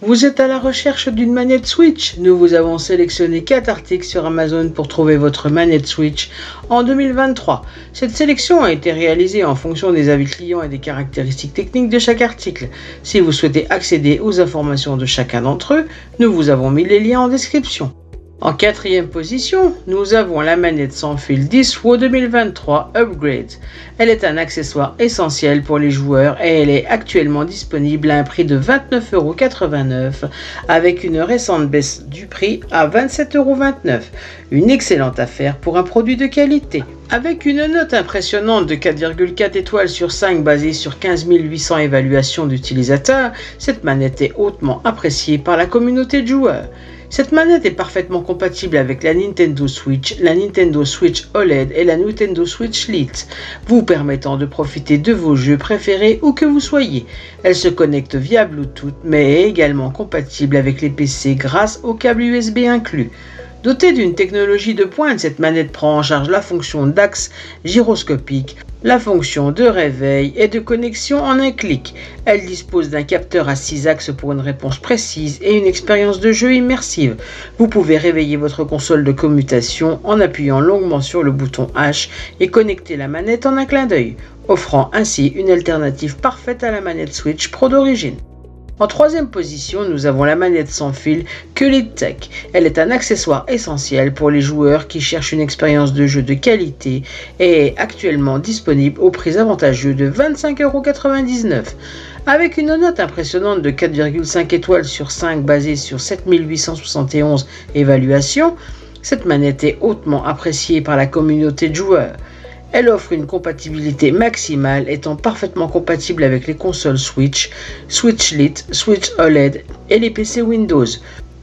Vous êtes à la recherche d'une manette Switch? Nous vous avons sélectionné 4 articles sur Amazon pour trouver votre manette Switch en 2023. Cette sélection a été réalisée en fonction des avis clients et des caractéristiques techniques de chaque article. Si vous souhaitez accéder aux informations de chacun d'entre eux, nous vous avons mis les liens en description. En 4e position, nous avons la manette sans fil Diswo 2023 Upgrade. Elle est un accessoire essentiel pour les joueurs et elle est actuellement disponible à un prix de 29,89 € avec une récente baisse du prix à 27,29 €. Une excellente affaire pour un produit de qualité. Avec une note impressionnante de 4,4 étoiles sur 5 basée sur 15 800 évaluations d'utilisateurs, cette manette est hautement appréciée par la communauté de joueurs. Cette manette est parfaitement compatible avec la Nintendo Switch, la Nintendo Switch OLED et la Nintendo Switch Lite, vous permettant de profiter de vos jeux préférés où que vous soyez. Elle se connecte via Bluetooth mais est également compatible avec les PC grâce au câble USB inclus. Dotée d'une technologie de pointe, cette manette prend en charge la fonction d'axe gyroscopique, la fonction de réveil et de connexion en un clic. Elle dispose d'un capteur à 6 axes pour une réponse précise et une expérience de jeu immersive. Vous pouvez réveiller votre console de commutation en appuyant longuement sur le bouton H et connecter la manette en un clin d'œil, offrant ainsi une alternative parfaite à la manette Switch Pro d'origine. En 3e position, nous avons la manette sans fil Q-Lite. Elle est un accessoire essentiel pour les joueurs qui cherchent une expérience de jeu de qualité et est actuellement disponible au prix avantageux de 25,99 €. Avec une note impressionnante de 4,5 étoiles sur 5 basée sur 7871 évaluations, cette manette est hautement appréciée par la communauté de joueurs. Elle offre une compatibilité maximale, étant parfaitement compatible avec les consoles Switch, Switch Lite, Switch OLED et les PC Windows.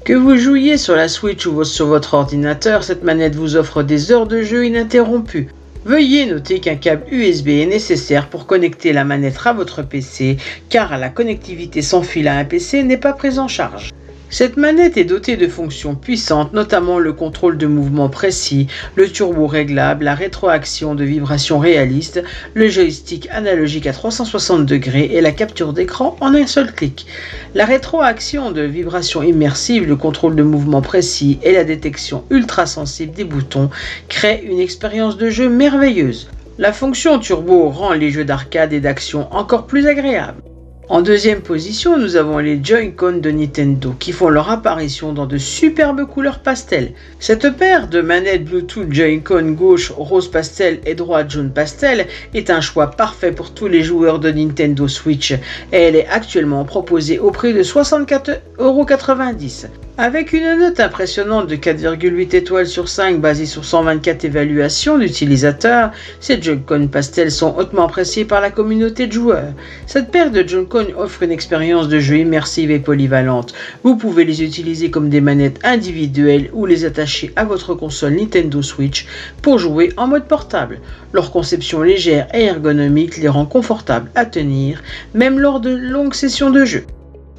Que vous jouiez sur la Switch ou sur votre ordinateur, cette manette vous offre des heures de jeu ininterrompues. Veuillez noter qu'un câble USB est nécessaire pour connecter la manette à votre PC, car la connectivité sans fil à un PC n'est pas prise en charge. Cette manette est dotée de fonctions puissantes, notamment le contrôle de mouvement précis, le turbo réglable, la rétroaction de vibrations réalistes, le joystick analogique à 360 degrés et la capture d'écran en un seul clic. La rétroaction de vibrations immersives, le contrôle de mouvement précis et la détection ultra sensible des boutons créent une expérience de jeu merveilleuse. La fonction turbo rend les jeux d'arcade et d'action encore plus agréables. En 2e position, nous avons les Joy-Con de Nintendo qui font leur apparition dans de superbes couleurs pastel. Cette paire de manettes Bluetooth Joy-Con gauche rose pastel et droite jaune pastel est un choix parfait pour tous les joueurs de Nintendo Switch et elle est actuellement proposée au prix de 64,90 €. Avec une note impressionnante de 4,8 étoiles sur 5 basée sur 124 évaluations d'utilisateurs, ces Joy-Con pastels sont hautement appréciés par la communauté de joueurs. Cette paire de Joy-Con offre une expérience de jeu immersive et polyvalente. Vous pouvez les utiliser comme des manettes individuelles ou les attacher à votre console Nintendo Switch pour jouer en mode portable. Leur conception légère et ergonomique les rend confortables à tenir, même lors de longues sessions de jeu.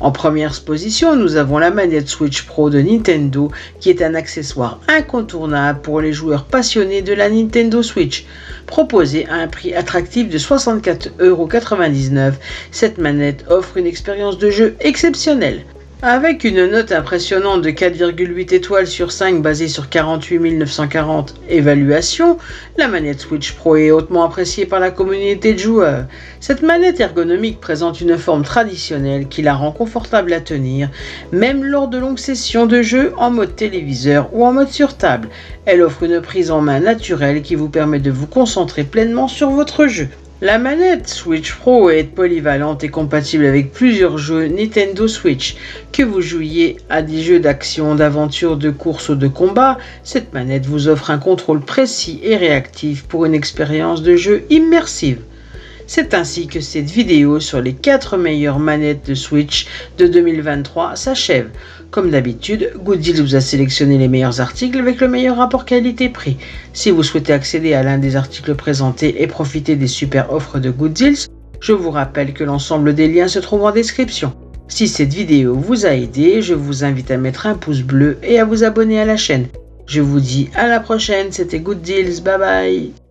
En 1re position, nous avons la manette Switch Pro de Nintendo qui est un accessoire incontournable pour les joueurs passionnés de la Nintendo Switch. Proposée à un prix attractif de 64,99 €, cette manette offre une expérience de jeu exceptionnelle. Avec une note impressionnante de 4,8 étoiles sur 5 basée sur 48 940 évaluations, la manette Switch Pro est hautement appréciée par la communauté de joueurs. Cette manette ergonomique présente une forme traditionnelle qui la rend confortable à tenir, même lors de longues sessions de jeu en mode téléviseur ou en mode sur table. Elle offre une prise en main naturelle qui vous permet de vous concentrer pleinement sur votre jeu. La manette Switch Pro est polyvalente et compatible avec plusieurs jeux Nintendo Switch. Que vous jouiez à des jeux d'action, d'aventure, de course ou de combat, cette manette vous offre un contrôle précis et réactif pour une expérience de jeu immersive. C'est ainsi que cette vidéo sur les 4 meilleures manettes de Switch de 2023 s'achève. Comme d'habitude, Gooddeals vous a sélectionné les meilleurs articles avec le meilleur rapport qualité-prix. Si vous souhaitez accéder à l'un des articles présentés et profiter des super offres de Gooddeals, je vous rappelle que l'ensemble des liens se trouve en description. Si cette vidéo vous a aidé, je vous invite à mettre un pouce bleu et à vous abonner à la chaîne. Je vous dis à la prochaine, c'était Gooddeals, bye bye.